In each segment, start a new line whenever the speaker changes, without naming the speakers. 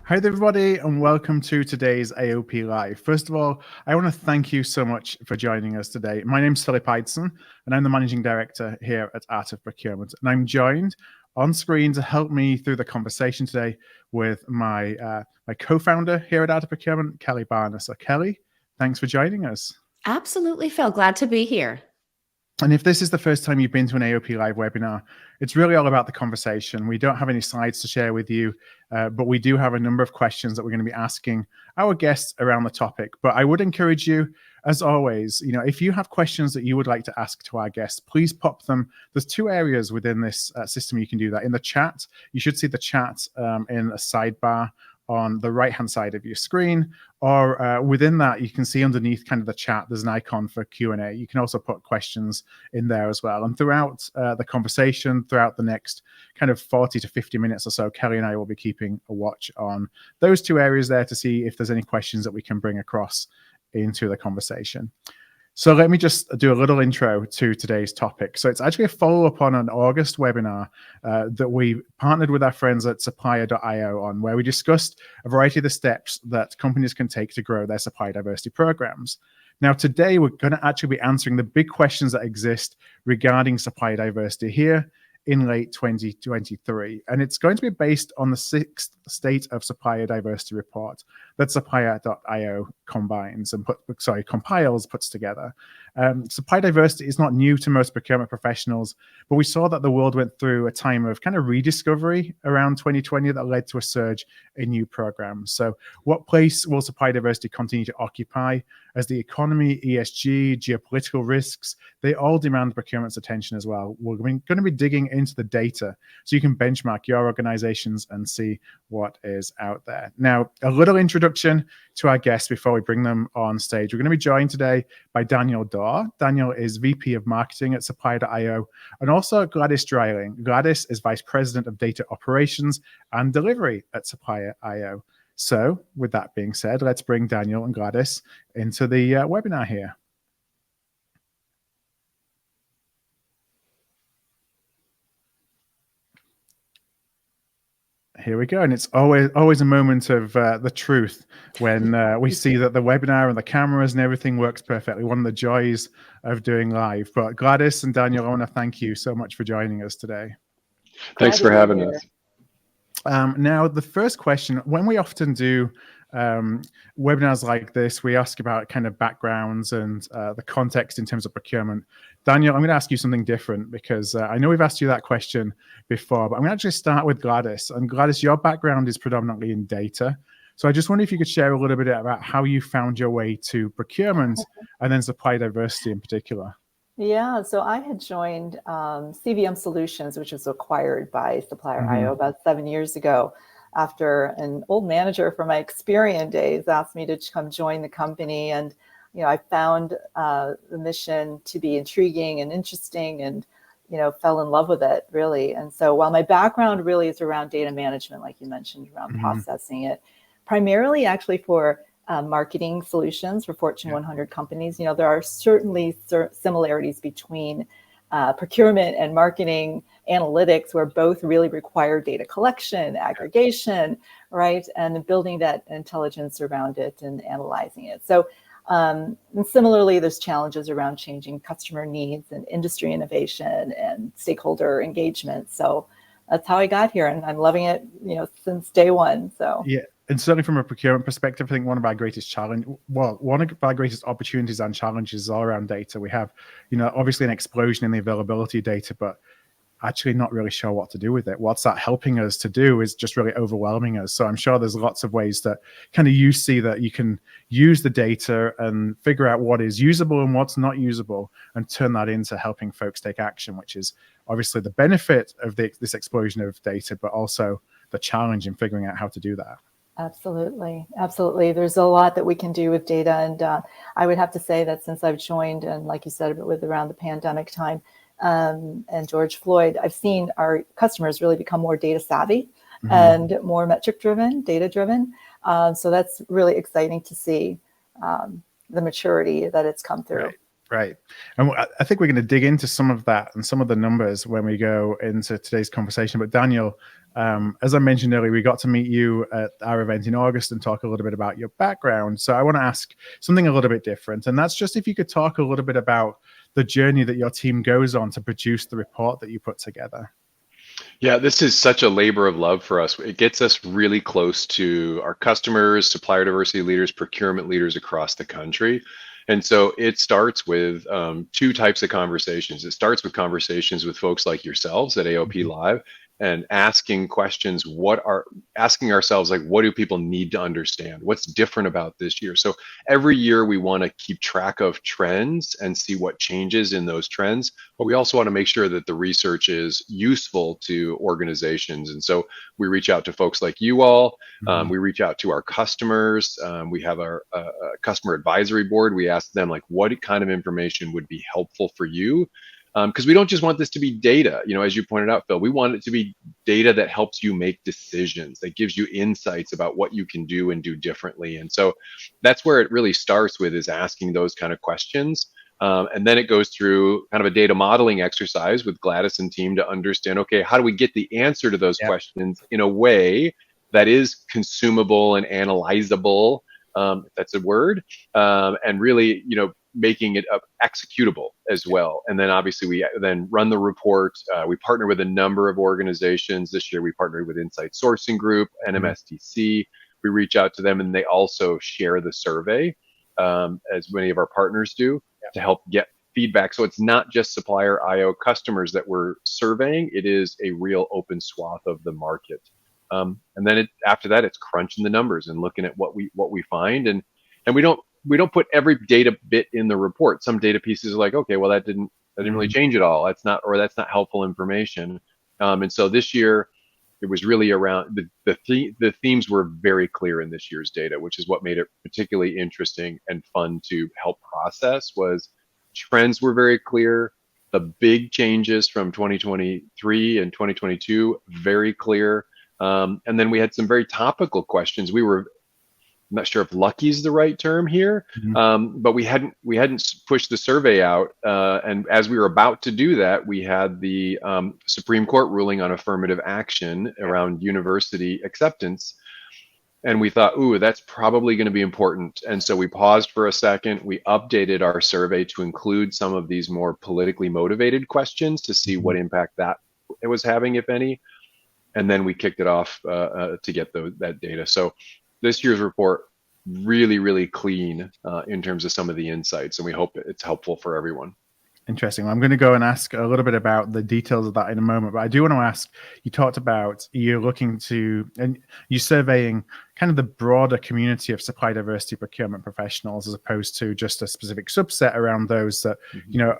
Hi there, everybody, and welcome to today's AOP Live. First of all, I want to thank you so much for joining us today. My name's Philip Eidson, and I'm the Managing Director here at Art of Procurement. And I'm joined on screen to help me through the conversation today with my co-founder here at Art of Procurement, Kelly Barner. So Kelly, thanks for joining us.
Absolutely, Phil. Glad to be here.
And if this is the first time you've been to an AOP Live webinar, it's really all about the conversation. We don't have any slides to share with you, but we do have a number of questions that we're going to be asking our guests around the topic. But I would encourage you, as always, if you have questions that you would like to ask to our guests, please pop them. There's two areas within this system you can do that. In the chat, you should see the chat in a sidebar on the right-hand side of your screen, or within that, you can see underneath kind of the chat, there's an icon for Q&A. You can also put questions in there as well. And throughout the conversation, throughout the next kind of 40 to 50 minutes or so, Kelly and I will be keeping a watch on those two areas there to see if there's any questions that we can bring across into the conversation. So let me just do a little intro to today's topic. So it's actually a follow-up on an August webinar that we partnered with our friends at supplier.io on, where we discussed a variety of the steps that companies can take to grow their supplier diversity programs. Now, today, we're going to actually be answering the big questions that exist regarding supplier diversity here in late 2023. And it's going to be based on the 6th State of Supplier Diversity report that supplier.io compiles, puts together. Supplier diversity is not new to most procurement professionals, but we saw that the world went through a time of kind of rediscovery around 2020 that led to a surge in new programs. So what place will supplier diversity continue to occupy as the economy, ESG, geopolitical risks, they all demand procurement's attention as well. We're going to be digging into the data so you can benchmark your organizations and see what is out there. Now, a little introduction to our guests before we bring them on stage. We're going to be joined today by Daniel Dorr. Daniel is VP of Marketing at supplier.io, and also Gladys Dreiling. Gladys is Vice President of Data Operations and Delivery at supplier.io. So with that being said, let's bring Daniel and Gladys into the webinar here. Here we go, and it's always a moment of the truth when we see that the webinar and the cameras and everything works perfectly. One of the joys of doing live. But Gladys and Daniel, I want to thank you so much for joining us today.
Thanks for having us.
Now, the first question, when we often do webinars like this, we ask about kind of backgrounds and the context in terms of procurement. Daniel, I'm going to ask you something different because I know we've asked you that question before, but I'm going to actually start with Gladys. And Gladys, your background is predominantly in data. So I just wonder if you could share a little bit about how you found your way to procurement and then supplier diversity in particular.
Yeah, so I had joined CVM Solutions, which was acquired by supplier.io about 7 years ago, after an old manager from my Experian days asked me to come join the company. And, I found the mission to be intriguing and interesting and, fell in love with it, really. And so while my background really is around data management, like you mentioned, around processing it, primarily actually for marketing solutions for Fortune 100 companies, there are certainly similarities between procurement and marketing analytics, where both really require data collection, aggregation, right? And building that intelligence around it and analyzing it. So and similarly, there's challenges around changing customer needs and industry innovation and stakeholder engagement. So that's how I got here, and I'm loving it, since day one. So
yeah. And certainly from a procurement perspective, I think one of our greatest opportunities and challenges is all around data. We have, obviously an explosion in the availability of data, but actually not really sure what to do with it. What's that helping us to do is just really overwhelming us. So I'm sure there's lots of ways that kind of you see that you can use the data and figure out what is usable and what's not usable and turn that into helping folks take action, which is obviously the benefit of this explosion of data, but also the challenge in figuring out how to do that.
Absolutely. Absolutely. There's a lot that we can do with data. And I would have to say that since I've joined, and like you said, with around the pandemic time and George Floyd, I've seen our customers really become more data savvy and more metric driven, data driven. So that's really exciting to see the maturity that it's come through.
Right. And I think we're going to dig into some of that and some of the numbers when we go into today's conversation. But Daniel, As I mentioned earlier, we got to meet you at our event in August and talk a little bit about your background. So I want to ask something a little bit different. And that's just if you could talk a little bit about the journey that your team goes on to produce the report that you put together.
Yeah, this is such a labor of love for us. It gets us really close to our customers, supplier diversity leaders, procurement leaders across the country. And so it starts with two types of conversations. It starts with conversations with folks like yourselves at AOP Live and asking questions, asking ourselves, like, what do people need to understand? What's different about this year? So every year we want to keep track of trends and see what changes in those trends, but we also want to make sure that the research is useful to organizations. And so we reach out to folks like you all. We reach out to our customers. We have our customer advisory board. We ask them, like, what kind of information would be helpful for you? Because we don't just want this to be data, as you pointed out, Phil. We want it to be data that helps you make decisions, that gives you insights about what you can do and do differently. And so that's where it really starts with, is asking those kind of questions. And then it goes through kind of a data modeling exercise with Gladys and team to understand, okay, how do we get the answer to those questions in a way that is consumable and analyzable, if that's a word, and really, making it executable as well. And then obviously we then run the report. We partner with a number of organizations. This year we partnered with Insight Sourcing Group, NMSDC. We reach out to them and they also share the survey, as many of our partners do, to help get feedback. So it's not just Supplier IO customers that we're surveying. It is a real open swath of the market. And then after that, it's crunching the numbers and looking at what we find. And we don't put every data bit in the report. Some data pieces are like, okay, well, that didn't really change at all. That's not helpful information. And so this year it was really around the themes were very clear in this year's data, which is what made it particularly interesting and fun to help process. Was trends were very clear. The big changes from 2023 and 2022, very clear. And then we had some very topical questions. I'm not sure if lucky is the right term here, but we hadn't pushed the survey out. And as we were about to do that, we had the Supreme Court ruling on affirmative action around university acceptance. And we thought, ooh, that's probably going to be important. And so we paused for a second. We updated our survey to include some of these more politically motivated questions to see what impact that it was having, if any. And then we kicked it off to get that data. So this year's report, really, really clean in terms of some of the insights, and we hope it's helpful for everyone.
Interesting. Well, I'm going to go and ask a little bit about the details of that in a moment, but I do want to ask, you talked about you're looking to, and you're surveying kind of the broader community of supply diversity procurement professionals, as opposed to just a specific subset around those that,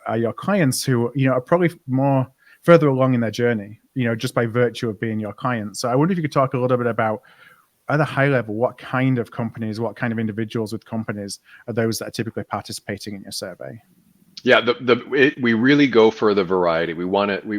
are your clients who, are probably more further along in their journey, just by virtue of being your clients. So I wonder if you could talk a little bit about, at a high level, what kind of companies, what kind of individuals with companies are those that are typically participating in your survey?
Yeah, we really go for the variety.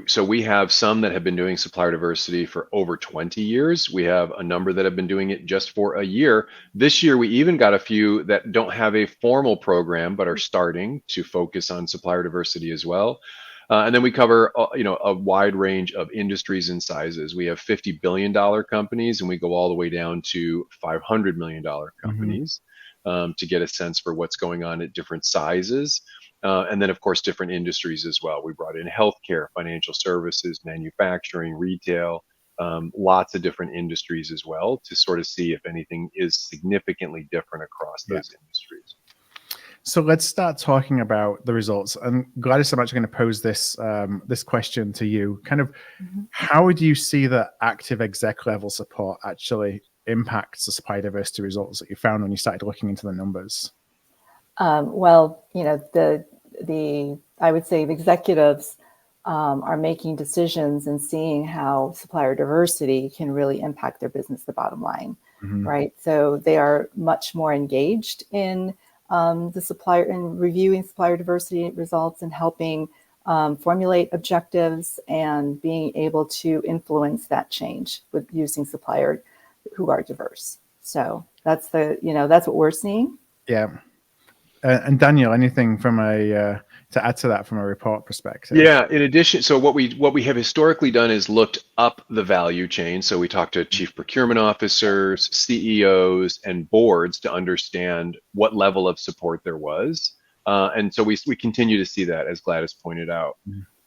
So we have some that have been doing supplier diversity for over 20 years. We have a number that have been doing it just for a year. This year, we even got a few that don't have a formal program, but are starting to focus on supplier diversity as well. And then we cover, a wide range of industries and sizes. We have $50 billion companies, and we go all the way down to $500 million companies to get a sense for what's going on at different sizes. And then, of course, different industries as well. We brought in healthcare, financial services, manufacturing, retail, lots of different industries as well, to sort of see if anything is significantly different across those industries.
So let's start talking about the results. And Gladys, I'm actually going to pose this question to you. Kind of, how would you see that active exec level support actually impacts the supply diversity results that you found when you started looking into the numbers?
Well, I would say the executives are making decisions and seeing how supplier diversity can really impact their business, the bottom line, right? So they are much more engaged in the supplier and reviewing supplier diversity results and helping formulate objectives and being able to influence that change with using suppliers who are diverse. So that's what we're seeing.
Yeah. And Daniel, anything from to add to that from a report perspective?
Yeah, in addition, so what we have historically done is looked up the value chain. So we talked to chief procurement officers, CEOs, and boards to understand what level of support there was. And so we continue to see that, as Gladys pointed out.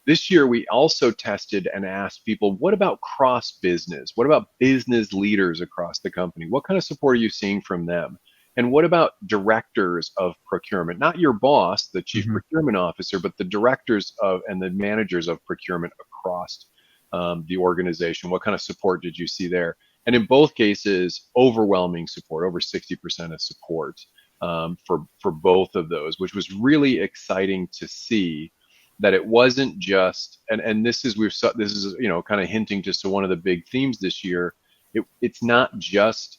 This year, we also tested and asked people, what about cross-business? What about business leaders across the company? What kind of support are you seeing from them? And what about directors of procurement? Not your boss, the chief procurement officer, but the directors of and the managers of procurement across the organization. What kind of support did you see there? And in both cases, overwhelming support, over 60% of support for both of those, which was really exciting to see. That it wasn't just, and this is kind of hinting just to one of the big themes this year. It's not just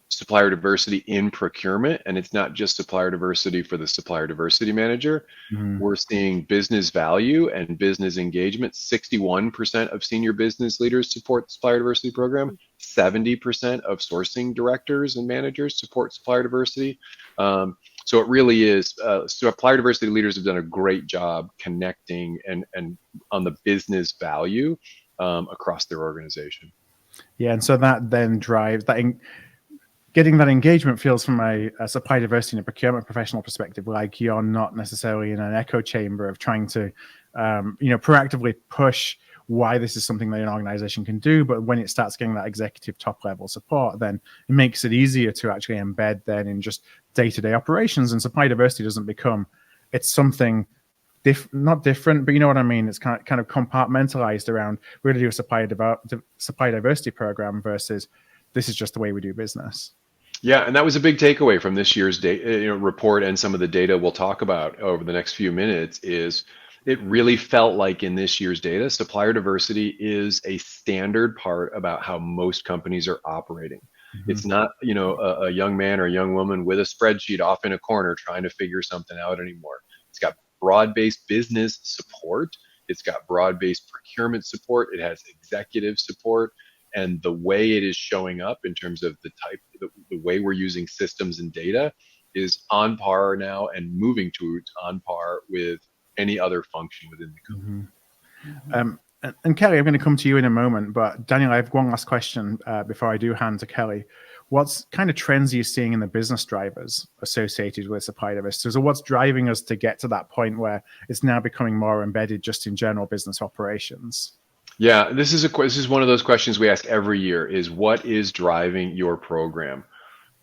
supplier diversity in procurement, and it's not just supplier diversity for the supplier diversity manager. We're seeing business value and business engagement. 61% of senior business leaders support the supplier diversity program. 70% of sourcing directors and managers support supplier diversity. So it really is, supplier diversity leaders have done a great job connecting and on the business value across their organization.
Yeah, and so that then drives that. Getting that engagement feels from a supply diversity and a procurement professional perspective like you're not necessarily in an echo chamber of trying to, proactively push why this is something that an organization can do. But when it starts getting that executive top level support, then it makes it easier to actually embed then in just day-to-day operations. And supply diversity doesn't become, it's something not different, but you know what I mean? It's kind of compartmentalized around, we're going to do a supply diversity program versus this is just the way we do business.
Yeah, and that was a big takeaway from this year's report, and some of the data we'll talk about over the next few minutes is it really felt like in this year's data, supplier diversity is a standard part about how most companies are operating. It's not, a young man or a young woman with a spreadsheet off in a corner trying to figure something out anymore. It's got broad-based business support. It's got broad-based procurement support. It has executive support. And the way it is showing up in terms of the way we're using systems and data is on par now and moving to on par with any other function within the company.
And Kelly, I'm going to come to you in a moment, but Daniel, I have one last question before I do hand to Kelly. What kind of trends are you seeing in the business drivers associated with supply diversity? So what's driving us to get to that point where it's now becoming more embedded just in general business operations?
Yeah, this is one of those questions we ask every year: is what is driving your program?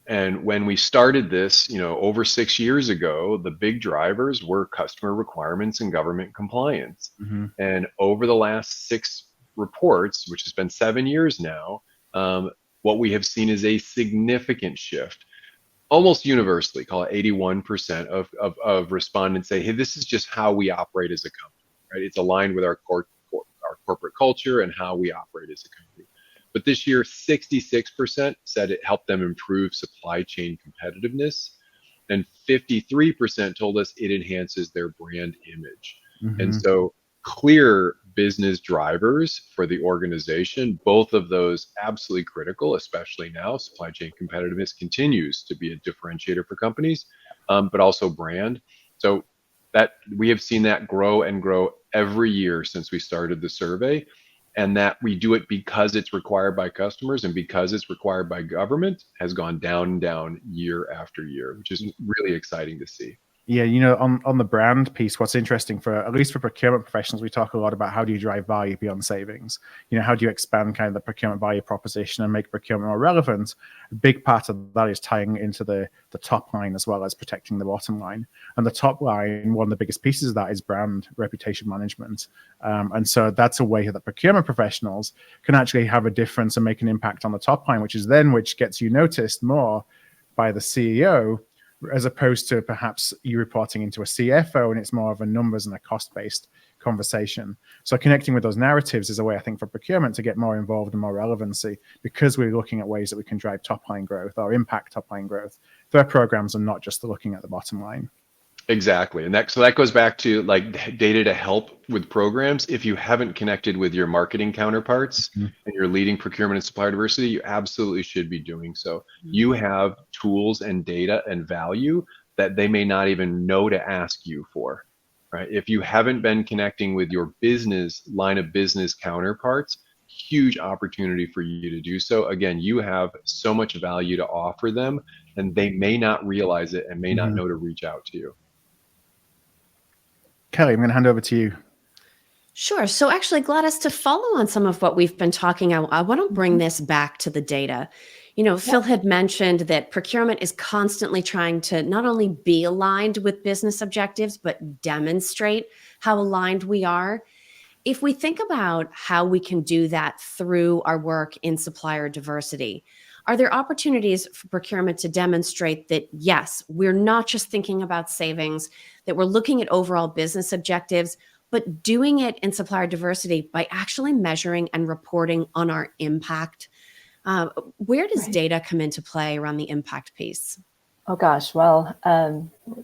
And when we started this, over 6 years ago, the big drivers were customer requirements and government compliance. And over the last 6 reports, which has been 7 years now, what we have seen is a significant shift. Almost universally, call it 81% of respondents say, hey, this is just how we operate as a company, right? It's aligned with our corporate culture and how we operate as a company. But this year, 66% said it helped them improve supply chain competitiveness, and 53% told us it enhances their brand image. And so clear business drivers for the organization, both of those absolutely critical, especially now. Supply chain competitiveness continues to be a differentiator for companies, but also brand. So that we have seen that grow and grow every year since we started the survey, and that we do it because it's required by customers and because it's required by government has gone down and down year after year, which is really exciting to see.
Yeah, on the brand piece, what's interesting at least for procurement professionals, we talk a lot about how do you drive value beyond savings? How do you expand kind of the procurement value proposition and make procurement more relevant? A big part of that is tying into the top line as well as protecting the bottom line. And the top line, one of the biggest pieces of that is brand reputation management. And so that's a way that procurement professionals can actually have a difference and make an impact on the top line, which gets you noticed more by the CEO, as opposed to perhaps you reporting into a CFO and it's more of a numbers and a cost-based conversation. So connecting with those narratives is a way, I think, for procurement to get more involved and more relevancy, because we're looking at ways that we can drive top-line growth or impact top-line growth. Their programs are not just looking at the bottom line.
Exactly. And that goes back to like data to help with programs. If you haven't connected with your marketing counterparts and you're leading procurement and supplier diversity, you absolutely should be doing so. You have tools and data and value that they may not even know to ask you for, right? If you haven't been connecting with your line of business counterparts, huge opportunity for you to do so. Again, you have so much value to offer them, and they may not realize it and may not know to reach out to you.
Kelly, I'm going to hand over to you.
Sure. So actually, Gladys, to follow on some of what we've been talking, I want to bring this back to the data. Phil had mentioned that procurement is constantly trying to not only be aligned with business objectives, but demonstrate how aligned we are. If we think about how we can do that through our work in supplier diversity, are there opportunities for procurement to demonstrate that, yes, we're not just thinking about savings, that we're looking at overall business objectives, but doing it in supplier diversity by actually measuring and reporting on our impact? Where does data come into play around the impact piece?
Oh gosh, well,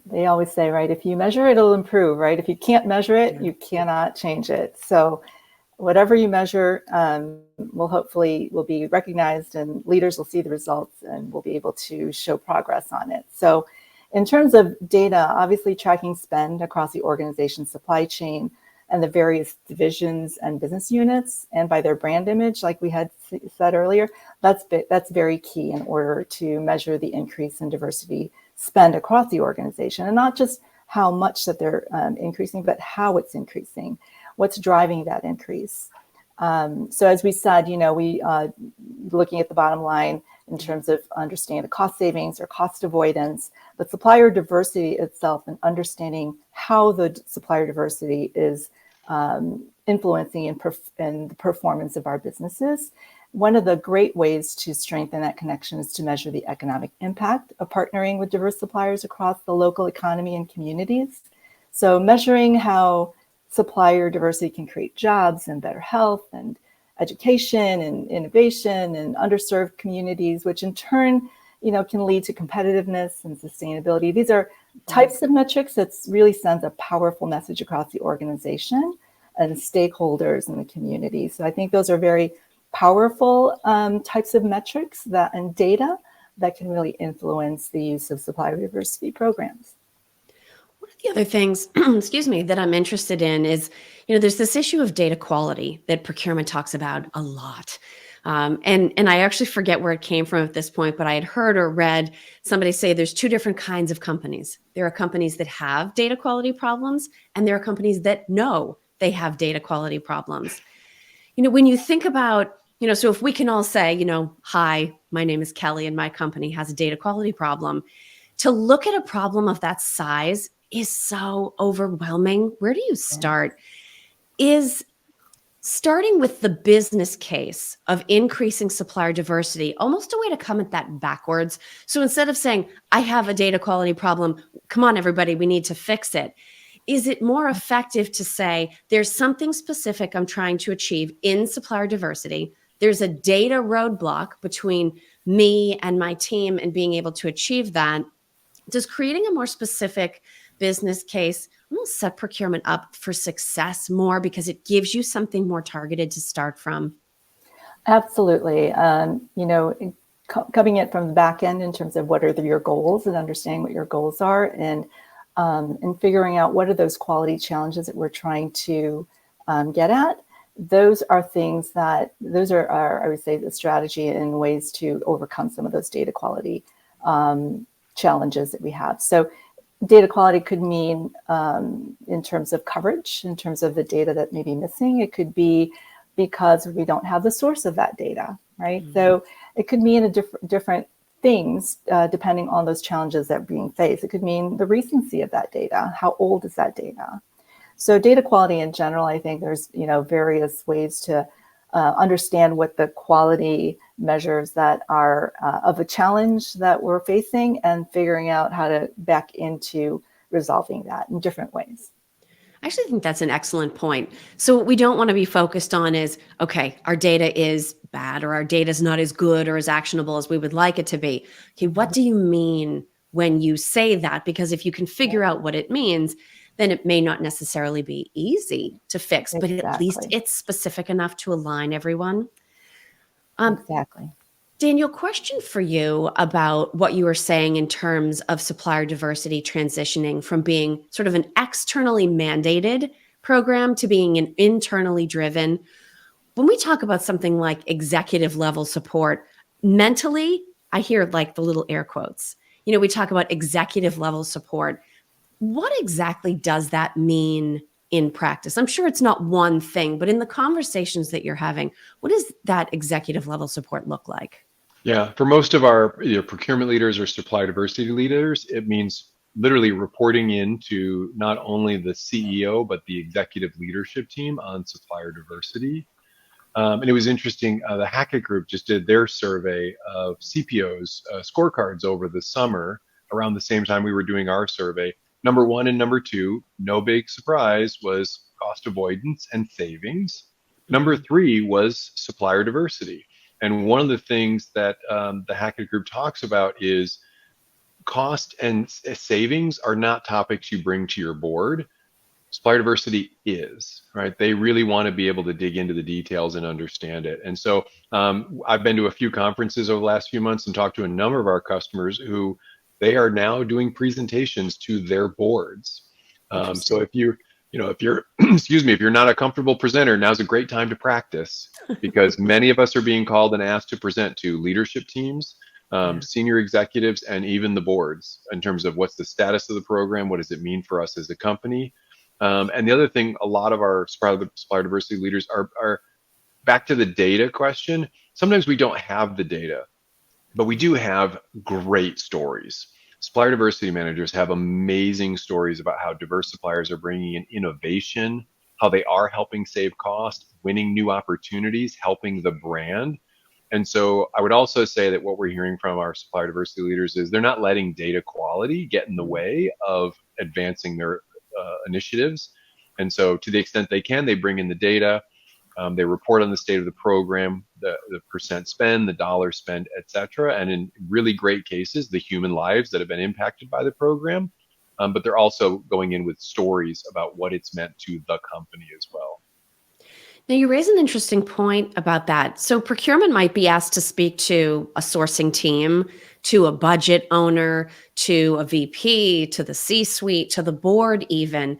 they always say, right, if you measure it, it'll improve, right? If you can't measure it, you cannot change it. So whatever you measure will be recognized, and leaders will see the results and will be able to show progress on it. So in terms of data, obviously tracking spend across the organization's supply chain and the various divisions and business units, and by their brand image, like we had said earlier, that's very key in order to measure the increase in diversity spend across the organization, and not just how much that they're increasing, but how it's increasing, what's driving that increase. So as we said, we looking at the bottom line in terms of understanding the cost savings or cost avoidance, but supplier diversity itself and understanding how the supplier diversity is influencing in the performance of our businesses. One of the great ways to strengthen that connection is to measure the economic impact of partnering with diverse suppliers across the local economy and communities. So measuring how supplier diversity can create jobs and better health and education and innovation and underserved communities, which in turn, can lead to competitiveness and sustainability. These are types of metrics that really sends a powerful message across the organization and stakeholders in the community. So I think those are very powerful types of metrics and data that can really influence the use of supplier diversity programs.
One of the other things, excuse me, that I'm interested in is, there's this issue of data quality that procurement talks about a lot. And I actually forget where it came from at this point, but I had heard or read somebody say there's two different kinds of companies. There are companies that have data quality problems, and there are companies that know they have data quality problems. When you think about, so if we can all say, hi, my name is Kelly and my company has a data quality problem, to look at a problem of that size is so overwhelming. Where do you start? Is starting with the business case of increasing supplier diversity almost a way to come at that backwards? So instead of saying, I have a data quality problem, come on, everybody, we need to fix it. Is it more effective to say, there's something specific I'm trying to achieve in supplier diversity? There's a data roadblock between me and my team and being able to achieve that. Does creating a more specific business case almost set procurement up for success more because it gives you something more targeted to start from?
Absolutely. Coming it from the back end in terms of what are your goals and understanding what your goals are, and figuring out what are those quality challenges that we're trying to get at. Those are I would say, the strategy and ways to overcome some of those data quality challenges that we have. So data quality could mean in terms of coverage, in terms of the data that may be missing. It could be because we don't have the source of that data, right? Mm-hmm. So it could mean different things depending on those challenges that are being faced. It could mean the recency of that data. How old is that data? So data quality in general, I think there's various ways to understand what the quality measures that are of a challenge that we're facing, and figuring out how to back into resolving that in different ways.
I actually think that's an excellent point. So what we don't want to be focused on is, okay, our data is bad, or our data is not as good or as actionable as we would like it to be. Okay, what do you mean when you say that? Because if you can figure out what it means, then it may not necessarily be easy to fix, but at least it's specific enough to align everyone.
Exactly.
Daniel, question for you about what you were saying in terms of supplier diversity transitioning from being sort of an externally mandated program to being an internally driven. When we talk about something like executive level support, mentally, I hear like the little air quotes. We talk about executive level support. What exactly does that mean in practice? I'm sure it's not one thing, but in the conversations that you're having, what does that executive level support look like?
Yeah, for most of our procurement leaders or supply diversity leaders, it means literally reporting into not only the CEO, but the executive leadership team on supplier diversity. And it was interesting, the Hackett Group just did their survey of CPOs scorecards over the summer around the same time we were doing our survey. Number one and number two, no big surprise, was cost avoidance and savings. Number three was supplier diversity. And one of the things that the Hackett Group talks about is cost and savings are not topics you bring to your board. Supplier diversity is, right? They really want to be able to dig into the details and understand it. And so I've been to a few conferences over the last few months and talked to a number of our customers who they are now doing presentations to their boards. So if you're excuse me, if you're not a comfortable presenter, now's a great time to practice, because many of us are being called and asked to present to leadership teams, senior executives, and even the boards in terms of what's the status of the program, what does it mean for us as a company. And the other thing, a lot of our supplier diversity leaders are back to the data question. Sometimes we don't have the data, but we do have great stories. Supplier diversity managers have amazing stories about how diverse suppliers are bringing in innovation, how they are helping save cost, winning new opportunities, helping the brand. And so I would also say that what we're hearing from our supplier diversity leaders is they're not letting data quality get in the way of advancing their initiatives. And so to the extent they can, they bring in the data. They report on the state of the program, the percent spend, the dollar spend, et cetera. And in really great cases, the human lives that have been impacted by the program. But they're also going in with stories about what it's meant to the company as well.
Now, you raise an interesting point about that. So procurement might be asked to speak to a sourcing team, to a budget owner, to a VP, to the C-suite, to the board even.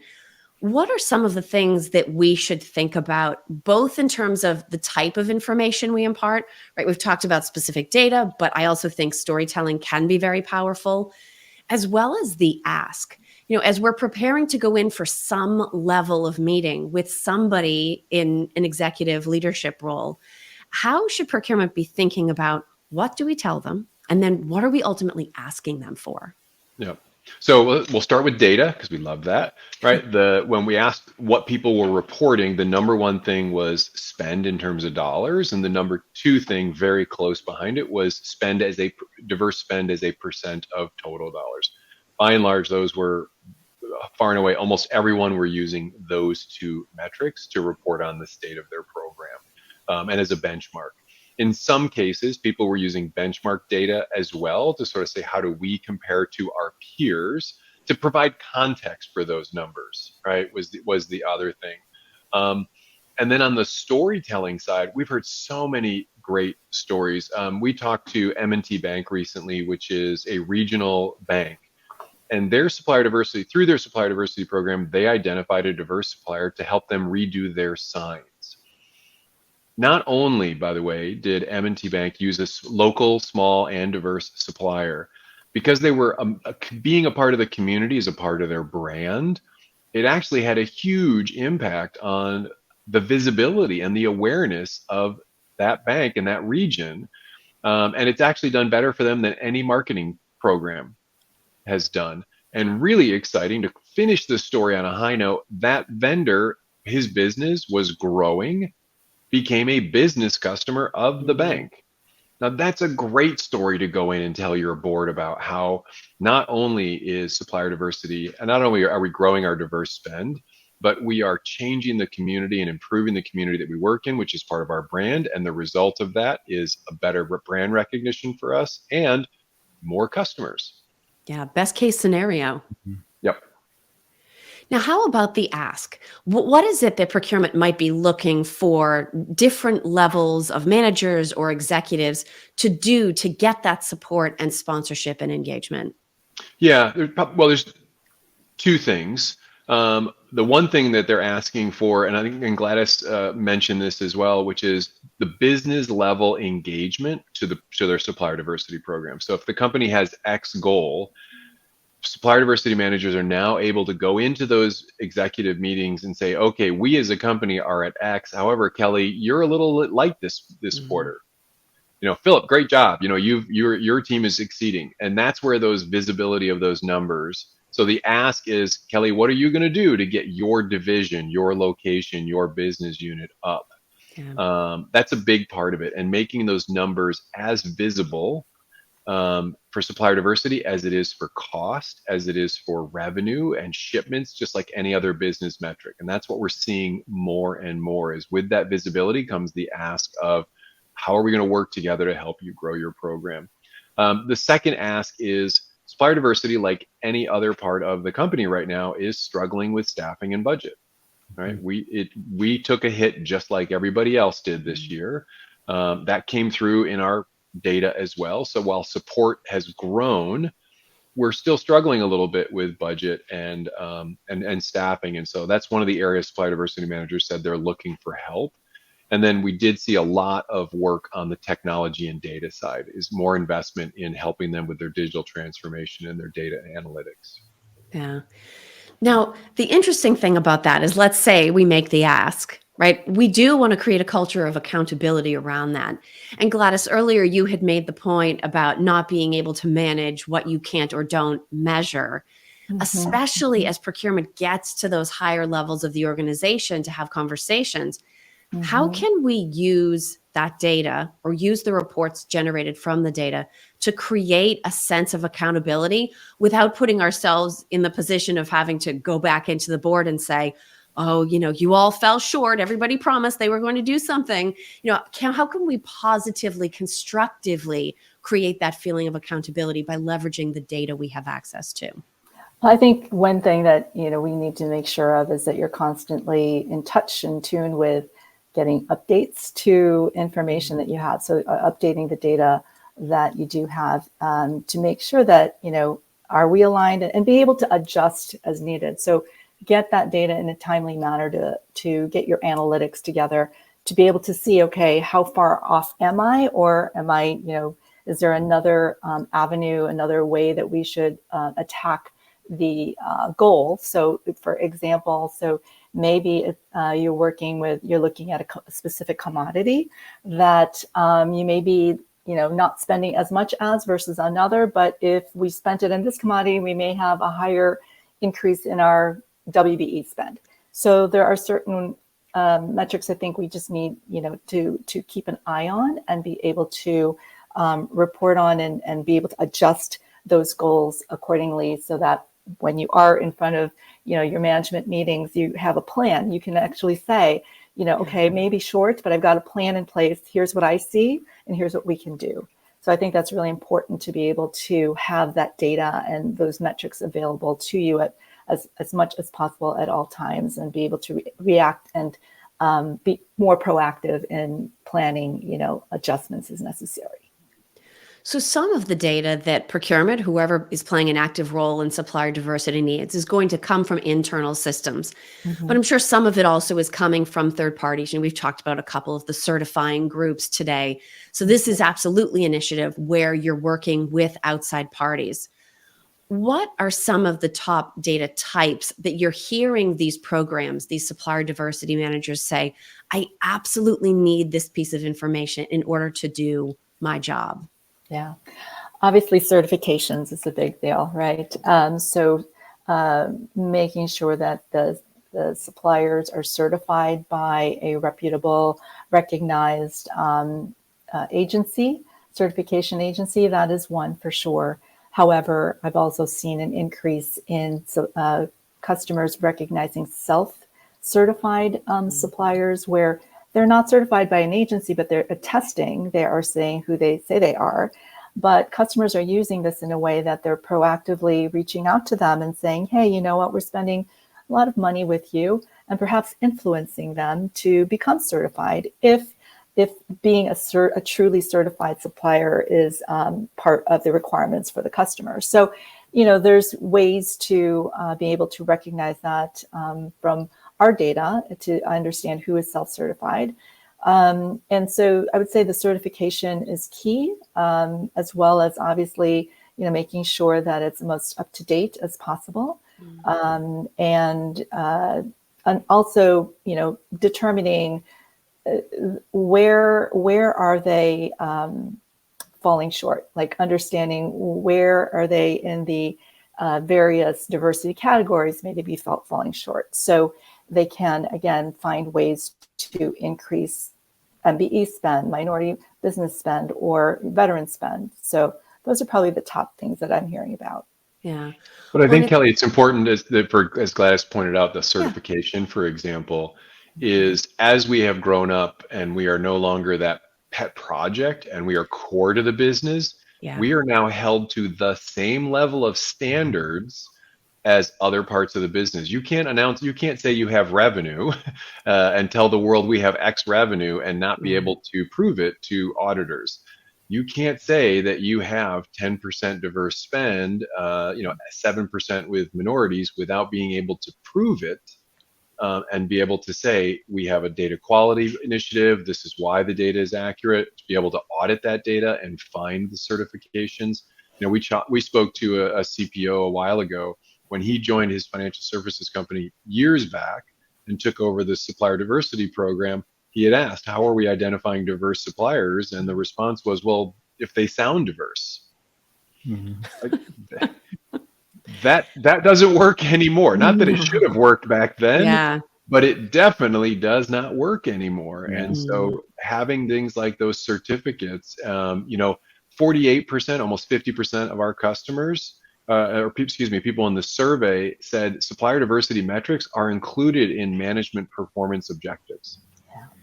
What are some of the things that we should think about, both in terms of the type of information we impart, right? We've talked about specific data, but I also think storytelling can be very powerful, as well as the ask. As we're preparing to go in for some level of meeting with somebody in an executive leadership role, how should procurement be thinking about what do we tell them? And then what are we ultimately asking them for?
Yeah. So we'll start with data, because we love that, right? When we asked what people were reporting, the number one thing was spend in terms of dollars, and the number two thing, very close behind it, was diverse spend as a percent of total dollars. By and large, those were far and away, almost everyone were using those two metrics to report on the state of their program and as a benchmark. In some cases, people were using benchmark data as well to sort of say, how do we compare to our peers, to provide context for those numbers, right? Was the other thing. And then on the storytelling side, we've heard so many great stories. We talked to M&T Bank recently, which is a regional bank. And through their supplier diversity program, they identified a diverse supplier to help them redo their signs. Not only, by the way, did M&T Bank use a local, small, and diverse supplier, because they were being a part of the community as a part of their brand, it actually had a huge impact on the visibility and the awareness of that bank in that region. And it's actually done better for them than any marketing program has done. And really exciting to finish this story on a high note, that vendor, his business was growing, became a business customer of the bank. Now that's a great story to go in and tell your board about how not only is supplier diversity, and not only are we growing our diverse spend, but we are changing the community and improving the community that we work in, which is part of our brand. And the result of that is a better brand recognition for us and more customers.
Yeah, best case scenario.
Yep.
Now, how about the ask? What is it that procurement might be looking for different levels of managers or executives to do to get that support and sponsorship and engagement?
Yeah, there's two things. The one thing that they're asking for, and I think and Gladys mentioned this as well, which is the business level engagement to their supplier diversity program. So if the company has X goal, supplier diversity managers are now able to go into those executive meetings and say, okay, we as a company are at X. However, Kelly, you're a little light this quarter. Philip, great job. Your team is exceeding, and that's where those visibility of those numbers. So the ask is, Kelly, what are you going to do to get your division, your location, your business unit up? Yeah. That's a big part of it, and making those numbers as visible for supplier diversity as it is for cost, as it is for revenue and shipments, just like any other business metric. And that's what we're seeing more and more, is with that visibility comes the ask of, how are we going to work together to help you grow your program? The second ask is, supplier diversity, like any other part of the company right now, is struggling with staffing and budget. Right? We took a hit just like everybody else did this year. That came through in our data as well. So while support has grown, we're still struggling a little bit with budget and staffing. And so that's one of the areas supplier diversity managers said they're looking for help. And then we did see a lot of work on the technology and data side, is more investment in helping them with their digital transformation and their data analytics.
Yeah. Now, the interesting thing about that is, let's say we make the ask, right? We do want to create a culture of accountability around that. And Gladys, earlier you had made the point about not being able to manage what you can't or don't measure, especially as procurement gets to those higher levels of the organization to have conversations. How can we use that data, or use the reports generated from the data, to create a sense of accountability without putting ourselves in the position of having to go back into the board and say, oh, you all fell short. Everybody promised they were going to do something. How can we positively, constructively create that feeling of accountability by leveraging the data we have access to?
I think one thing that we need to make sure of is that you're constantly in touch and tuned with getting updates to information that you have. So updating the data that you do have to make sure that, are we aligned, and be able to adjust as needed. So get that data in a timely manner to get your analytics together, to be able to see, okay, how far off am I, or am I, is there another avenue, another way that we should attack the goal? So for example, maybe if you're looking at a specific commodity that you may be, not spending as much as versus another, but if we spent it in this commodity, we may have a higher increase in our WBE spend. So there are certain metrics I think we just need, to keep an eye on and be able to report on and be able to adjust those goals accordingly, so that when you are in front of, your management meetings, you have a plan. You can actually say, okay, maybe short, but I've got a plan in place. Here's what I see, and here's what we can do. So I think that's really important, to be able to have that data and those metrics available to you as much as possible at all times, and be able to react and be more proactive in planning, adjustments as necessary.
So some of the data that procurement, whoever is playing an active role in supplier diversity needs, is going to come from internal systems. But I'm sure some of it also is coming from third parties. And we've talked about a couple of the certifying groups today. So this is absolutely an initiative where you're working with outside parties. What are some of the top data types that you're hearing these programs, these supplier diversity managers say, I absolutely need this piece of information in order to do my job?
Yeah, obviously certifications is a big deal, right? So making sure that the suppliers are certified by a reputable, recognized certification agency, that is one for sure. However, I've also seen an increase in customers recognizing self-certified suppliers, where they're not certified by an agency, but they're attesting, they are saying who they say they are. But customers are using this in a way that they're proactively reaching out to them and saying, hey, you know what, we're spending a lot of money with you and perhaps influencing them to become certified if being a truly certified supplier is part of the requirements for the customer. So, there's ways to be able to recognize that from our data to understand who is self-certified. And so I would say the certification is key, as well as obviously, making sure that it's the most up to date as possible. And also, determining where are they falling short, like understanding where are they in the various diversity categories maybe be falling short. So they can, again, find ways to increase MBE spend, minority business spend, or veteran spend. So those are probably the top things that I'm hearing about.
Yeah.
But I think, Kelly, it's important as Gladys pointed out, the certification, for example, is as we have grown up and we are no longer that pet project and we are core to the business, we are now held to the same level of standards as other parts of the business. You can't say you have revenue and tell the world we have X revenue and not be able to prove it to auditors. You can't say that you have 10% diverse spend, 7% with minorities without being able to prove it and be able to say we have a data quality initiative. This is why the data is accurate. To be able to audit that data and find the certifications. We spoke to a CPO a while ago when he joined his financial services company years back and took over the supplier diversity program. He had asked, how are we identifying diverse suppliers? And the response was, well, if they sound diverse. That doesn't work anymore. Not that it should have worked back then, but it definitely does not work anymore. And so having things like those certificates, 48%, almost 50% of our customers, people in the survey said supplier diversity metrics are included in management performance objectives.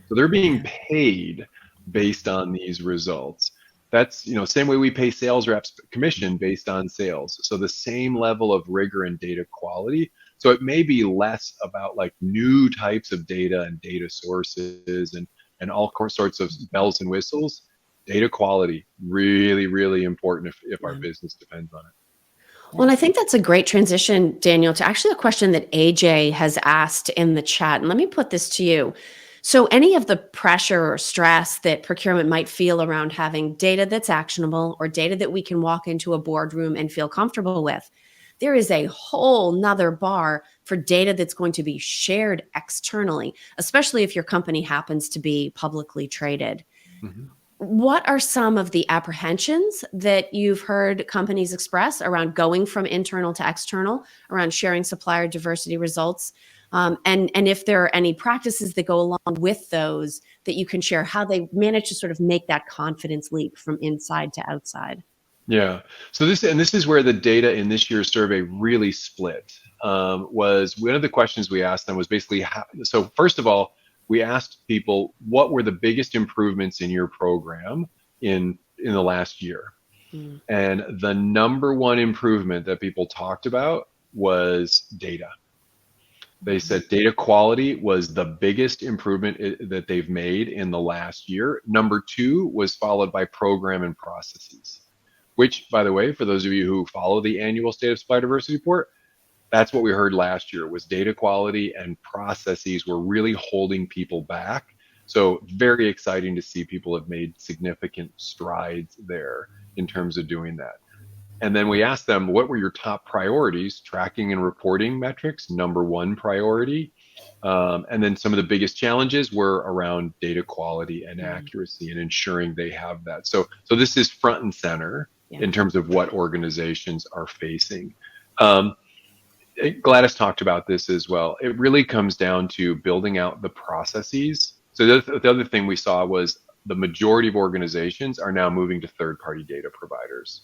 So they're being paid based on these results. That's, same way we pay sales reps commission based on sales. So the same level of rigor and data quality. So it may be less about like new types of data and data sources and all sorts of bells and whistles. Data quality, really, really important if our business depends on it.
Well, and I think that's a great transition, Daniel, to actually a question that AJ has asked in the chat. And let me put this to you. So any of the pressure or stress that procurement might feel around having data that's actionable or data that we can walk into a boardroom and feel comfortable with, there is a whole nother bar for data that's going to be shared externally, especially if your company happens to be publicly traded. What are some of the apprehensions that you've heard companies express around going from internal to external, around sharing supplier diversity results? And if there are any practices that go along with those that you can share, how they manage to sort of make that confidence leap from inside to outside.
Yeah. So this is where the data in this year's survey really split. Was one of the questions we asked them was basically so first of all, we asked people what were the biggest improvements in your program in the last year. And the number one improvement that people talked about was data. They said data quality was the biggest improvement that they've made in the last year. Number two was followed by program and processes, which, by the way, for those of you who follow the annual State of Supplier Diversity report, that's what we heard last year was data quality and processes were really holding people back. So very exciting to see people have made significant strides there in terms of doing that. And then we asked them, what were your top priorities? Tracking and reporting metrics, number one priority. And then some of the biggest challenges were around data quality and accuracy and ensuring they have that. So this is front and center in terms of what organizations are facing. Gladys talked about this as well. It really comes down to building out the processes. So the other thing we saw was the majority of organizations are now moving to third-party data providers.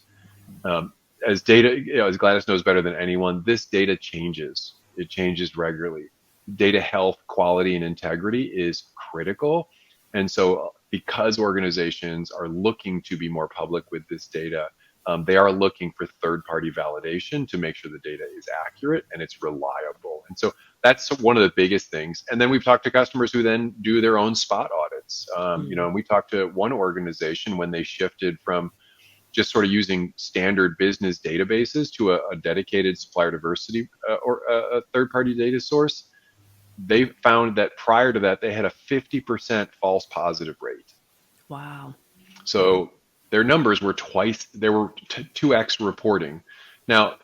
As Gladys knows better than anyone, this data changes. It changes regularly. Data health, quality, and integrity is critical. And so because organizations are looking to be more public with this data, they are looking for third-party validation to make sure the data is accurate and it's reliable. And so that's one of the biggest things. And then we've talked to customers who then do their own spot audits. You know, and we talked to one organization when they shifted from just sort of using standard business databases to a dedicated supplier diversity or a third-party data source. They found that prior to that, they had a 50% false positive rate.
Wow.
So their numbers were twice, they were 2x reporting. Now,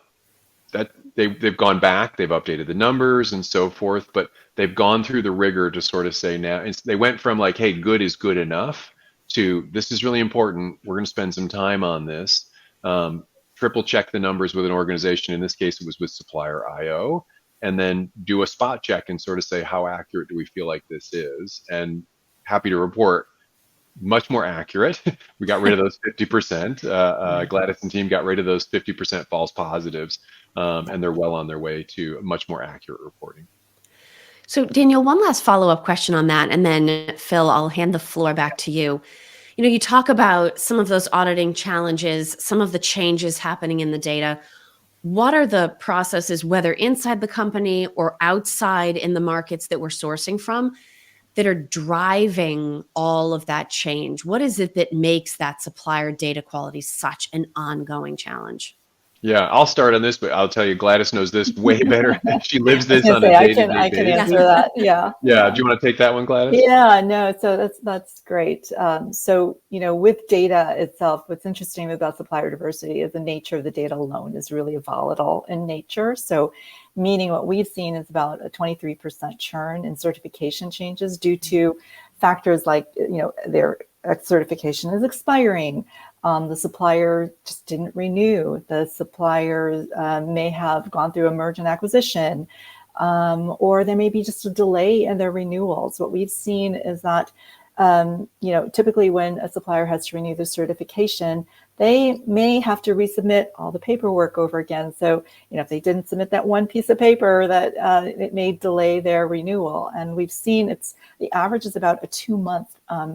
that they've gone back, they've updated the numbers and so forth, but they've gone through the rigor to sort of say now, they went from like, hey, good is good enough, to this is really important, we're going to spend some time on this, triple check the numbers with an organization, in this case it was with Supplier IO, and then do a spot check and sort of say, how accurate do we feel like this is? And happy to report, much more accurate. We got rid of those 50%. Gladys and team got rid of those 50% false positives, and they're well on their way to much more accurate reporting.
So Daniel, one last follow-up question on that, and then Phil, I'll hand the floor back to you. You know, you talk about some of those auditing challenges, some of the changes happening in the data. What are the processes, whether inside the company or outside in the markets that we're sourcing from, that are driving all of that change? What is it that makes that supplier data quality such an ongoing challenge?
Yeah, I'll start on this, but I'll tell you, Gladys knows this way better. She lives this on a day-to-day basis.
I can answer that. Yeah.
Yeah. Do you want to take that one, Gladys?
Yeah, no, so that's great. So, you know, with data itself, what's interesting about supplier diversity is the nature of the data alone is really volatile in nature. So meaning what we've seen is about a 23% churn in certification changes due to factors like, you know, their certification is expiring. The supplier just didn't renew. The supplier may have gone through a merger and acquisition, or there may be just a delay in their renewals. What we've seen is that, you know, typically when a supplier has to renew their certification, they may have to resubmit all the paperwork over again. So, you know, if they didn't submit that one piece of paper, that it may delay their renewal. And we've seen the average is about a 2-month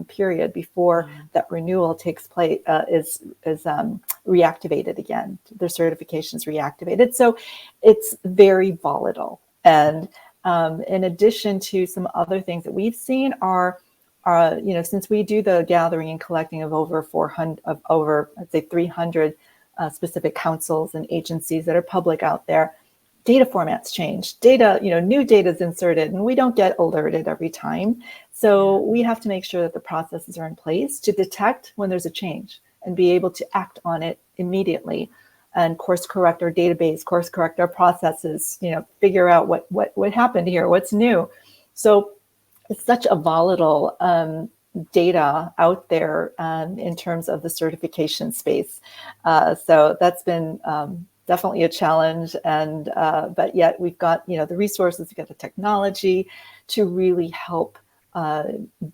period before that renewal takes place, is reactivated again. Their certification is reactivated. So it's very volatile. And in addition to some other things that we've seen are, you know, since we do the gathering and collecting of over 400, I'd say 300 specific councils and agencies that are public out there, data formats change. Data, you know, new data is inserted, and we don't get alerted every time. So we have to make sure that the processes are in place to detect when there's a change and be able to act on it immediately, and course correct our database, course correct our processes. You know, figure out what happened here, what's new. So it's such a volatile data out there in terms of the certification space. So that's been definitely a challenge. And but yet we've got, you know, the resources, we've got the technology to really help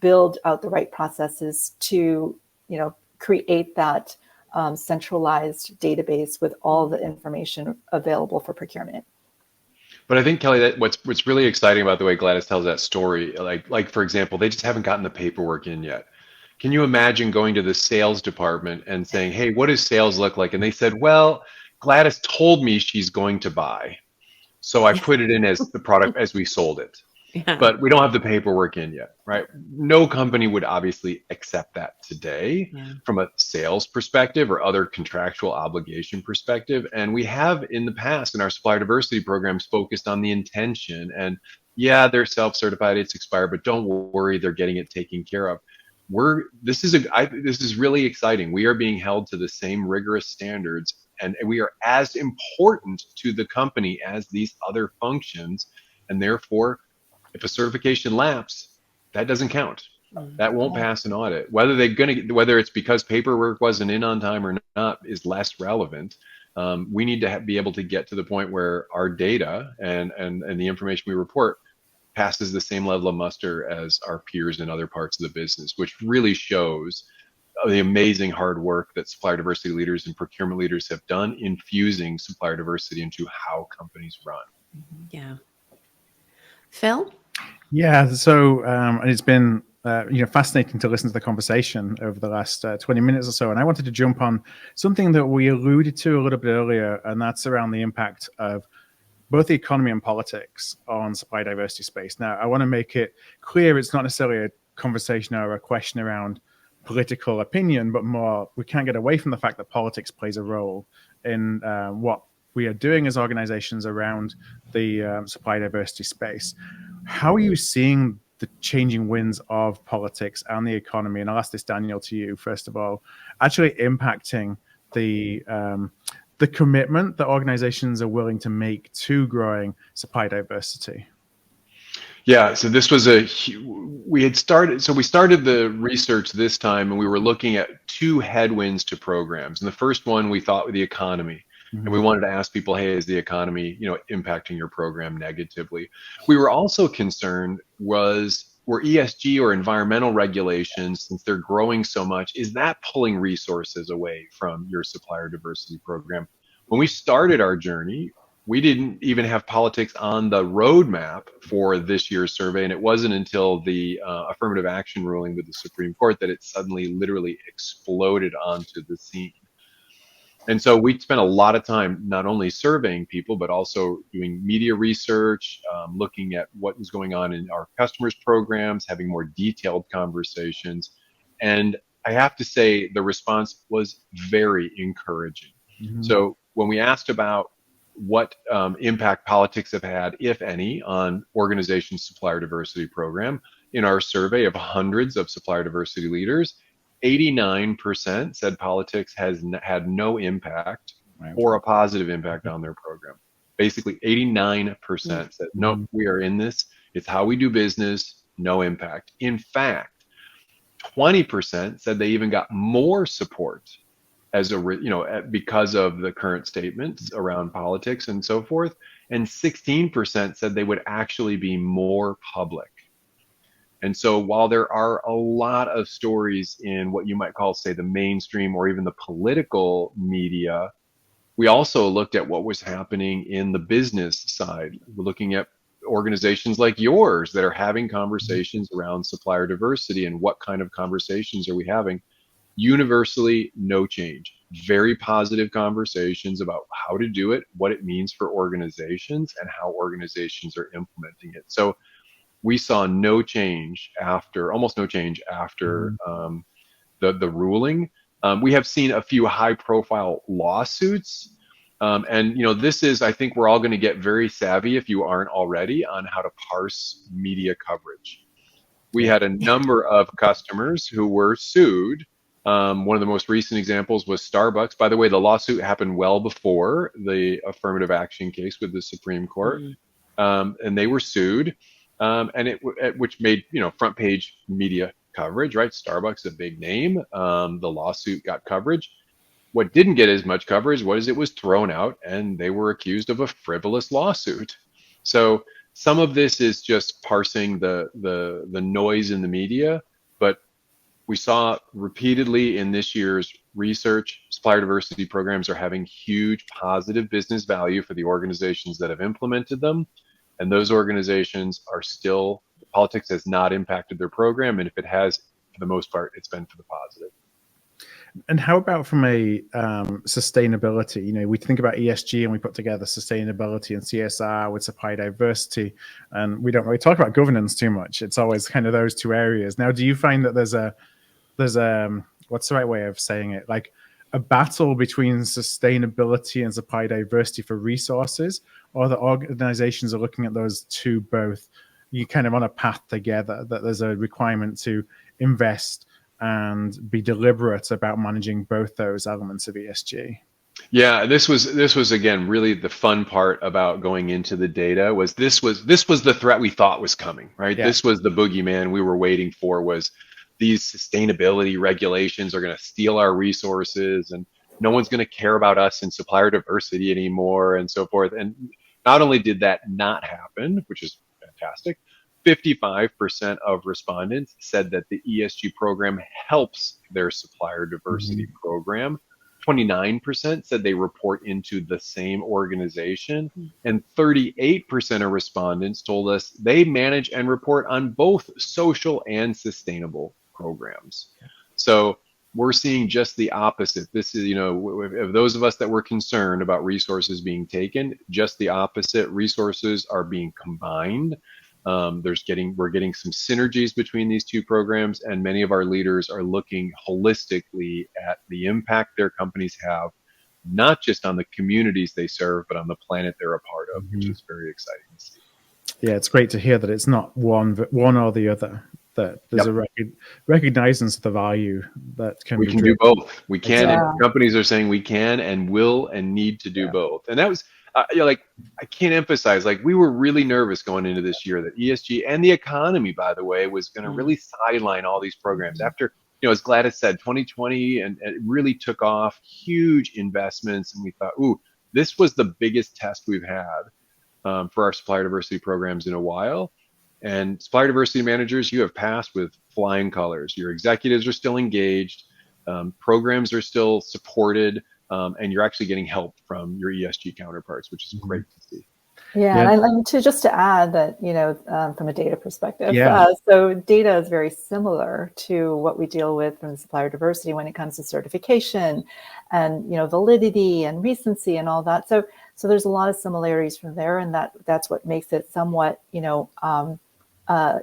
build out the right processes to, you know, create that centralized database with all the information available for procurement.
But I think, Kelly, that what's really exciting about the way Gladys tells that story, like for example, they just haven't gotten the paperwork in yet. Can you imagine going to the sales department and saying, hey, what does sales look like? And they said, well, Gladys told me she's going to buy, so I put it in as the product as we sold it. Yeah. But we don't have the paperwork in yet, right? No company would obviously accept that today from a sales perspective or other contractual obligation perspective. And we have in the past in our supplier diversity programs focused on the intention, and yeah, they're self-certified, it's expired, but don't worry, they're getting it taken care of. This is really exciting. We are being held to the same rigorous standards, and we are as important to the company as these other functions, and therefore, if a certification lapse, that doesn't count. That won't pass an audit. Whether it's because paperwork wasn't in on time or not is less relevant. We need to be able to get to the point where our data and the information we report passes the same level of muster as our peers in other parts of the business, which really shows the amazing hard work that supplier diversity leaders and procurement leaders have done infusing supplier diversity into how companies run.
Yeah. Phil?
Yeah, so and it's been fascinating to listen to the conversation over the last 20 minutes or so. And I wanted to jump on something that we alluded to a little bit earlier, and that's around the impact of both the economy and politics on supply diversity space. Now, I want to make it clear it's not necessarily a conversation or a question around political opinion, but more we can't get away from the fact that politics plays a role in what we are doing as organizations around the supply diversity space. How are you seeing the changing winds of politics and the economy? And I'll ask this, Daniel, to you first of all, actually impacting the commitment that organizations are willing to make to growing supply diversity.
Yeah, so this was we started the research this time, and we were looking at two headwinds to programs. And the first one we thought was the economy. And we wanted to ask people, hey, is the economy, impacting your program negatively? We were also concerned were ESG or environmental regulations, since they're growing so much, is that pulling resources away from your supplier diversity program? When we started our journey, we didn't even have politics on the roadmap for this year's survey. And it wasn't until the affirmative action ruling with the Supreme Court that it suddenly literally exploded onto the scene. And so we spent a lot of time not only surveying people, but also doing media research, looking at what was going on in our customers' programs, having more detailed conversations. And I have to say the response was very encouraging. So when we asked about what impact politics have had, if any, on organizations' supplier diversity program, in our survey of hundreds of supplier diversity leaders, 89% said politics has had no impact or a positive impact on their program. Basically, 89% said, no, we are in this. It's how we do business, no impact. In fact, 20% said they even got more support because of the current statements around politics and so forth. And 16% said they would actually be more public. And so while there are a lot of stories in what you might call, say, the mainstream or even the political media, we also looked at what was happening in the business side. We're looking at organizations like yours that are having conversations around supplier diversity, and what kind of conversations are we having? Universally, no change. Very positive conversations about how to do it, what it means for organizations, and how organizations are implementing it. So we saw almost no change after the ruling. We have seen a few high-profile lawsuits, and this is, I think we're all going to get very savvy, if you aren't already, on how to parse media coverage. We had a number of customers who were sued. One of the most recent examples was Starbucks. By the way, the lawsuit happened well before the affirmative action case with the Supreme Court, and they were sued. Which made front page media coverage, right? Starbucks, a big name. The lawsuit got coverage. What didn't get as much coverage was it was thrown out, and they were accused of a frivolous lawsuit. So some of this is just parsing the noise in the media, but we saw repeatedly in this year's research, supplier diversity programs are having huge positive business value for the organizations that have implemented them. And those organizations are still, politics has not impacted their program. And if it has, for the most part, it's been for the positive.
And how about from a sustainability? We think about ESG and we put together sustainability and CSR with supply diversity, and we don't really talk about governance too much. It's always kind of those two areas. Now, do you find that there's a what's the right way of saying it? Like a battle between sustainability and supply diversity for resources, or the organizations are looking at those two both, you kind of on a path together, that there's a requirement to invest and be deliberate about managing both those elements of ESG?
Yeah, this was again really the fun part about going into the data. Was this was the threat we thought was coming, right? Yeah. This was the boogeyman we were waiting for. Was these sustainability regulations are going to steal our resources, and no one's going to care about us in supplier diversity anymore, and so forth. And not only did that not happen, which is fantastic, 55% of respondents said that the ESG program helps their supplier diversity program. 29% said they report into the same organization, and 38% of respondents told us they manage and report on both social and sustainable programs. So we're seeing just the opposite. This is, of those of us that were concerned about resources being taken, just the opposite. Resources are being combined. We're getting some synergies between these two programs, and many of our leaders are looking holistically at the impact their companies have, not just on the communities they serve, but on the planet they're a part of, which is very exciting to see.
Yeah, it's great to hear that it's not one or the other. That there's a recognizance of the value that can
we
be
can
driven.
do both. We can,
Yeah.
and companies are saying we can and will and need to do both. And that was, I can't emphasize, we were really nervous going into this year that ESG and the economy, by the way, was going to really sideline all these programs. After, as Gladys said, 2020, and it really took off, huge investments, and we thought, ooh, this was the biggest test we've had for our supplier diversity programs in a while. And supplier diversity managers, you have passed with flying colors. Your executives are still engaged, programs are still supported, and you're actually getting help from your ESG counterparts, which is great to see.
Yeah, and just to add that, from a data perspective, so data is very similar to what we deal with from supplier diversity when it comes to certification and, validity and recency and all that. So there's a lot of similarities from there, and that's what makes it somewhat,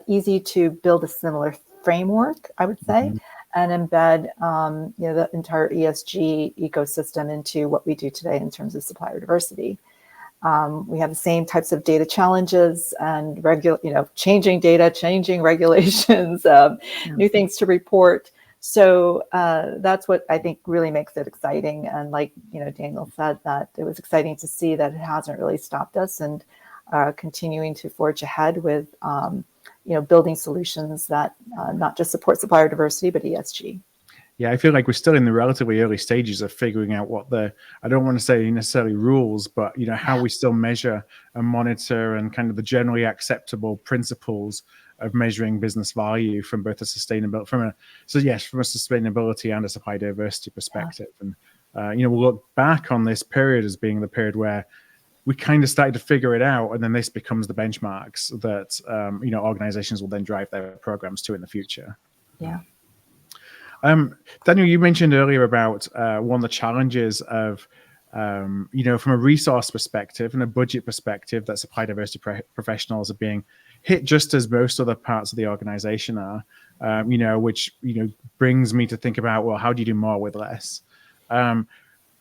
easy to build a similar framework, I would say, and embed, the entire ESG ecosystem into what we do today in terms of supplier diversity. We have the same types of data challenges and changing data, changing regulations, new things to report. So that's what I think really makes it exciting. And like, Daniel said, that it was exciting to see that it hasn't really stopped us, and continuing to forge ahead with, building solutions that not just support supplier diversity, but ESG.
Yeah, I feel like we're still in the relatively early stages of figuring out what I don't want to say necessarily rules, but how we still measure and monitor, and kind of the generally acceptable principles of measuring business value from both a sustainability, from a sustainability and a supply diversity perspective. And we'll look back on this period as being the period where we kind of started to figure it out, and then this becomes the benchmarks that organizations will then drive their programs to in the future.
Yeah.
Daniel, you mentioned earlier about one of the challenges of, from a resource perspective and a budget perspective, that supply diversity professionals are being hit just as most other parts of the organization are, which brings me to think about, well, how do you do more with less?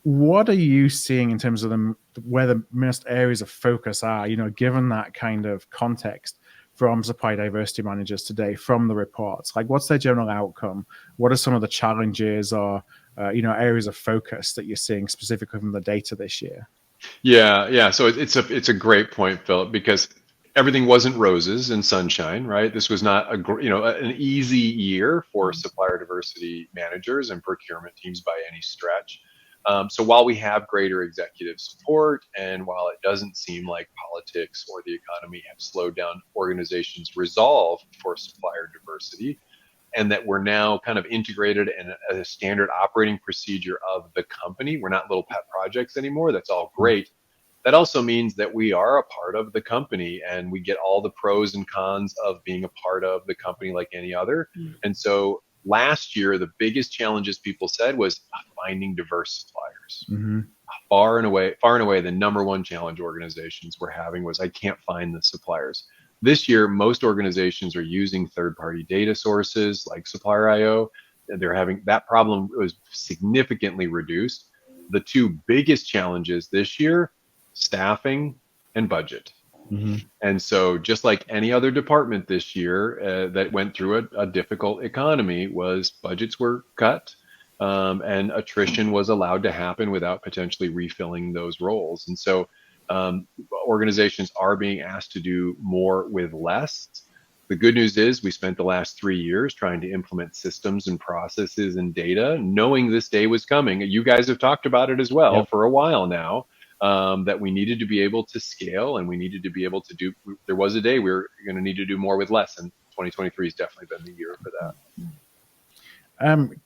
What are you seeing in terms of where the most areas of focus are, given that kind of context from supply diversity managers today, from the reports? What's their general outcome? What are some of the challenges or areas of focus that you're seeing specifically from the data this year?
Yeah. So it's a great point, Philip, because everything wasn't roses and sunshine, right? This was not an easy year for supplier diversity managers and procurement teams by any stretch. So while we have greater executive support, and while it doesn't seem like politics or the economy have slowed down organizations' resolve for supplier diversity, and that we're now kind of integrated in a standard operating procedure of the company, we're not little pet projects anymore. That's all great. That also means that we are a part of the company, and we get all the pros and cons of being a part of the company like any other. And so last year, the biggest challenges people said was finding diverse suppliers. Far and away, the number one challenge organizations were having was, I can't find the suppliers. This year, most organizations are using third-party data sources like Supplier.io. They're having that problem was significantly reduced. The two biggest challenges this year, staffing and budget. And so just like any other department this year that went through a difficult economy, was budgets were cut, and attrition was allowed to happen without potentially refilling those roles. And so organizations are being asked to do more with less. The good news is we spent the last 3 years trying to implement systems and processes and data, knowing this day was coming. You guys have talked about it as well for a while now. That we needed to be able to scale, and we needed to be able to do, there was a day we were going to need to do more with less, and 2023 has definitely been the year for that.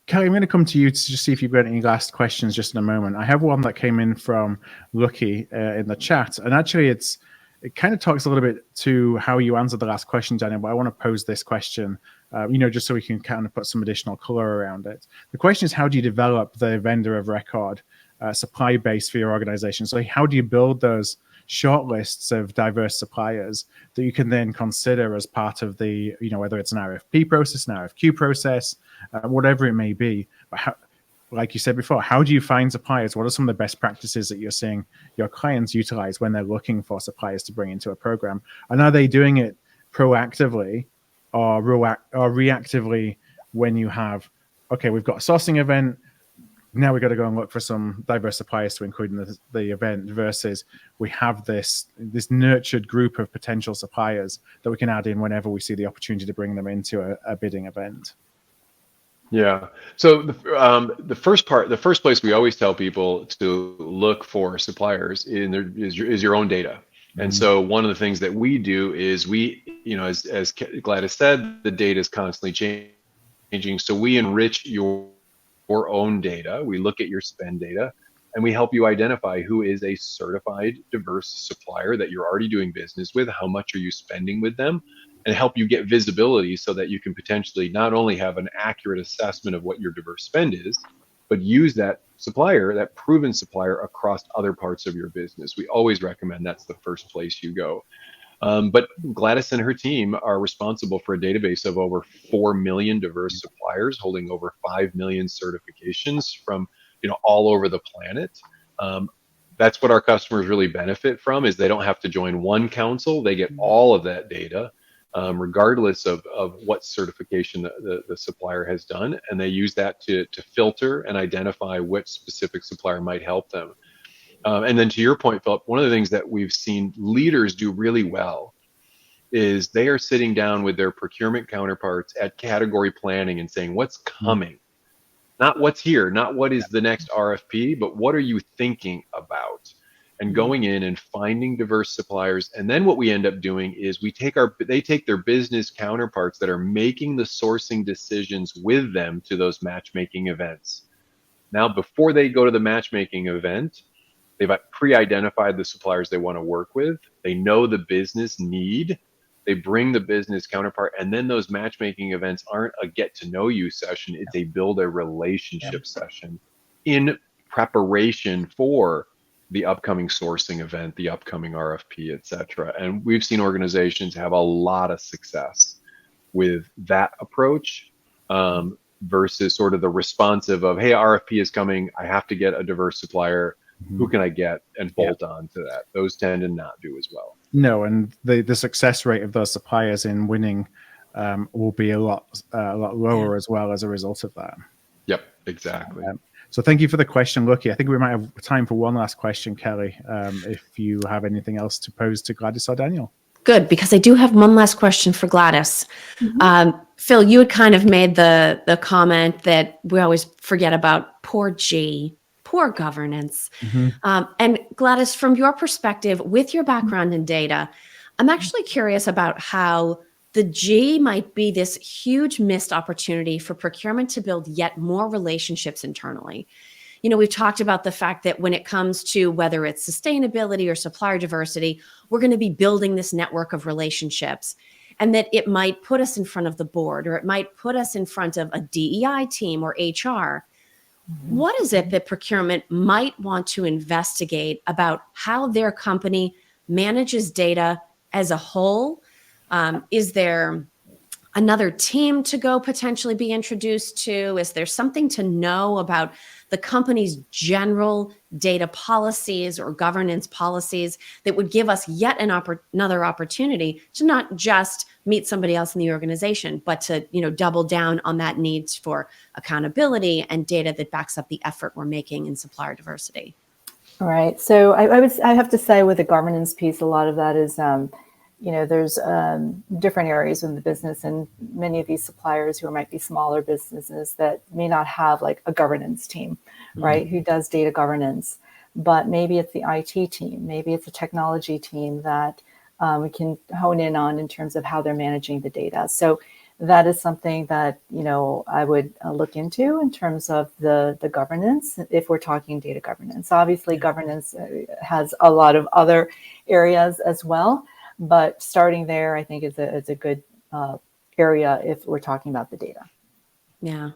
Kelly, I'm going to come to you to just see if you've got any last questions just in a moment. I have one that came in from Lucky in the chat, and actually it's it kind of talks a little bit to how you answered the last question, Daniel, but I want to pose this question, just so we can kind of put some additional color around it. The question is, how do you develop the vendor of record supply base for your organization? So how do you build those short lists of diverse suppliers that you can then consider as part of the, whether it's an RFP process, an RFQ process, whatever it may be. But how, like you said before, how do you find suppliers? What are some of the best practices that you're seeing your clients utilize when they're looking for suppliers to bring into a program? And are they doing it proactively or reactively when you have, okay, we've got a sourcing event, now we've got to go and look for some diverse suppliers to include in the event, versus we have this nurtured group of potential suppliers that we can add in whenever we see the opportunity to bring them into a bidding event?
Yeah. So the first place we always tell people to look for suppliers is your own data. And so one of the things that we do is as Gladys said, the data is constantly changing. So we enrich your own data. We look at your spend data, and we help you identify who is a certified diverse supplier that you're already doing business with, how much are you spending with them, and help you get visibility so that you can potentially not only have an accurate assessment of what your diverse spend is, but use that supplier, that proven supplier, across other parts of your business. We always recommend that's the first place you go. But Gladys and her team are responsible for a database of over 4 million diverse suppliers, holding over 5 million certifications from all over the planet. That's what our customers really benefit from, is they don't have to join one council. They get all of that data, regardless of what certification the supplier has done. And they use that to filter and identify which specific supplier might help them. And then to your point, Philip, one of the things that we've seen leaders do really well is they are sitting down with their procurement counterparts at category planning and saying, what's coming? Not what's here, not what is the next RFP, but what are you thinking about? And going in and finding diverse suppliers. And then what we end up doing is they take their business counterparts that are making the sourcing decisions with them to those matchmaking events. Now, before they go to the matchmaking event, they've pre-identified the suppliers they want to work with. They know the business need. They bring the business counterpart, and then those matchmaking events aren't a get-to-know-you session. It's a build a relationship session in preparation for the upcoming sourcing event, the upcoming RFP, et cetera. And we've seen organizations have a lot of success with that approach versus sort of the responsive of, hey, RFP is coming, I have to get a diverse supplier. Who can I get, and bolt on to that? Those tend to not do as well. No,
and the success rate of those suppliers in winning will be a lot lower as well as a result of that.
Yep, exactly.
So thank you for the question, Lucky. I think we might have time for one last question, Kelly, if you have anything else to pose to Gladys or Daniel.
Good, because I do have one last question for Gladys. Phil, you had kind of made the comment that we always forget about poor governance. And Gladys, from your perspective, with your background in data, I'm actually curious about how the G might be this huge missed opportunity for procurement to build yet more relationships internally. We've talked about the fact that when it comes to whether it's sustainability or supplier diversity, we're going to be building this network of relationships, and that it might put us in front of the board, or it might put us in front of a DEI team or HR. What is it that procurement might want to investigate about how their company manages data as a whole? Is there another team to go potentially be introduced to? Is there something to know about the company's general data policies or governance policies that would give us yet another opportunity to not just meet somebody else in the organization, but to double down on that need for accountability and data that backs up the effort we're making in supplier diversity?
All right. So I have to say, with the governance piece, a lot of that is there's different areas in the business, and many of these suppliers who might be smaller businesses that may not have like a governance team, right, who does data governance, but maybe it's the IT team, maybe it's a technology team that we can hone in on in terms of how they're managing the data. So that is something that, I would look into in terms of the governance, if we're talking data governance. Obviously, governance has a lot of other areas as well, but starting there, I think, is a good area if we're talking about the data.
Yeah,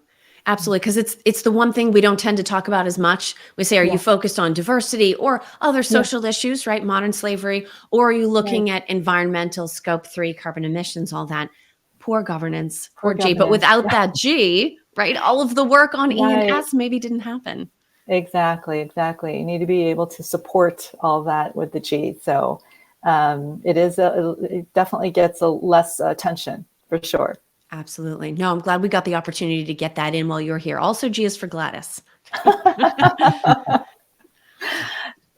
absolutely. Because it's the one thing we don't tend to talk about as much. We say, are you focused on diversity or other social issues, right? Modern slavery, or are you looking at environmental, scope 3, carbon emissions, all that? Poor governance, poor G. But without that G, right, all of the work on E and S maybe didn't happen.
Exactly. You need to be able to support all that with the G. So it definitely gets a less attention for sure.
Absolutely. No, I'm glad we got the opportunity to get that in while you're here. Also, G is for Gladys.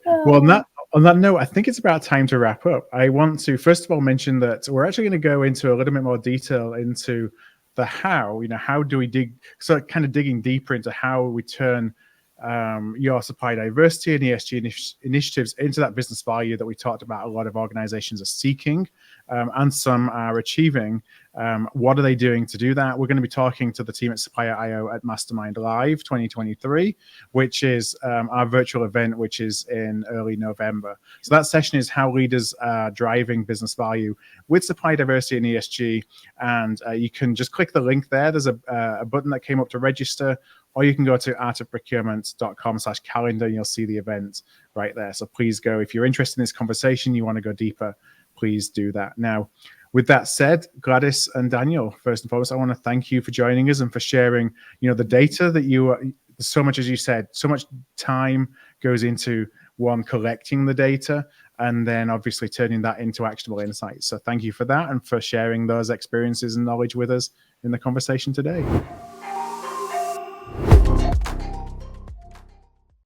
Well, on that note, I think it's about time to wrap up. I want to first of all mention that we're actually going to go into a little bit more detail into the how. How do we digging deeper into how we turn your supply diversity and ESG initiatives into that business value that we talked about a lot of organizations are seeking and some are achieving. What are they doing to do that? We're going to be talking to the team at Supplier IO at Mastermind Live 2023, which is our virtual event, which is in early November. So that session is how leaders are driving business value with supply diversity and ESG. And you can just click the link there. There's a button that came up to register, or you can go to artofprocurement.com/calendar and you'll see the event right there. So please go. If you're interested in this conversation, you want to go deeper, please do that. Now, with that said, Gladys and Daniel, first and foremost, I want to thank you for joining us and for sharing, the data that so much, as you said, so much time goes into collecting the data and then obviously turning that into actionable insights. So thank you for that and for sharing those experiences and knowledge with us in the conversation today.